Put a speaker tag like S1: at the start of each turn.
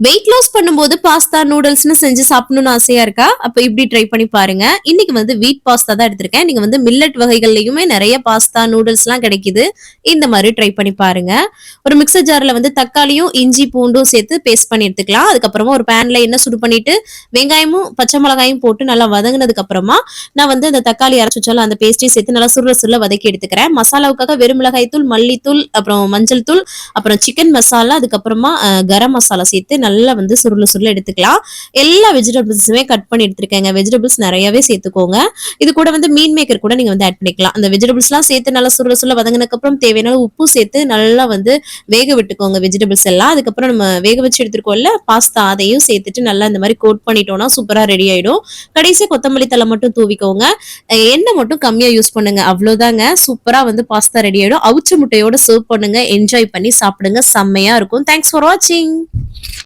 S1: Weight loss பண்ணும்போது pasta, நூடுல்ஸ்ன்னு செஞ்சு சாப்பிடணும்னு ஆசையா இருக்கா? அப்ப இப்படி ட்ரை பண்ணி பாருங்க. இன்னைக்கு வந்து வீட் பாஸ்தா தான் எடுத்திருக்கேன். நீங்க வந்து மில்லட் வகைகள்லயுமே நெறைய பாஸ்தா, நூடுல்ஸ்லாம் கிடைக்குது. இந்த மாரி ட்ரை பண்ணி பாருங்க. ஒரு மிக்ஸர் ஜார்ல வந்து தக்காளியும், இஞ்சி, பூண்டும் சேர்த்து பேஸ்ட் பண்ணி எடுத்துக்கலாம். அதுக்கப்புறமா ஒரு பேன்ல எண்ணெய் சுடு பண்ணிட்டு, வெங்காயமும், பச்சை மிளகாயும் போட்டு நல்லா வதங்குனதுக்கு அப்புறமா, நான் வந்து அந்த தக்காளி அரைச்சு வச்சோம்ல, அந்த பேஸ்ட்டையும் சேர்த்து நல்லா சுருள சுருள வதக்கி எடுத்துக்கிறேன். மசாலாவுக்காக வெறும் மிளகாய் தூள், மல்லித்தூள், அப்புறம் மஞ்சள் தூள், அப்புறம் சிக்கன் மசாலா, அதுக்கப்புறமா கரம் மசாலா சேர்த்து நல்லா வந்து சுருள சுருள எடுத்துக்கலாம். எல்லா வெஜிடபிள்ஸுமே கட் பண்ணி எடுத்துருக்கேங்க. வெஜிடபிள்ஸ் நெறையவே சேர்த்துக்கோங்க. இது கூட வந்து மீல் மேக்கர் கூட நீங்க வந்து ஆட் பண்ணிக்கலாம். அந்த வெஜிடபிள்ஸ்லாம் சேர்த்து நல்லா சுருள சுருள வதங்குனதுக்கப்புறம் தேவையான அளவு உப்பு சேர்த்து நல்லா வந்து வேக விட்டுக்கோங்க வெஜிடபிள்ஸ் எல்லாம். அதுக்கப்புறம் நம்ம வேக வச்சு எடுத்துருக்கோம்ல பாஸ்தா அதையும் சேர்த்துட்டு நல்லா இந்த மாரி கோட் பண்ணிட்டோம்னா சூப்பரா ரெடி ஆயிடும். கடைசியா கொத்தமல்லி தழை மட்டும் தூவிக்கோங்க. எண்ணெய் மட்டும் கம்மியா யூஸ் பண்ணுங்க. அவ்வளோதாங்க. சூப்பரா வந்து பாஸ்தா ரெடி ஆயிடும். அவிச்ச முட்டையோட சர்வ் பண்ணுங்க. என்ஜாய் பண்ணி சாப்பிடுங்க. செம்மையா இருக்கும். தேங்க்ஸ் ஃபார் வாட்சிங்.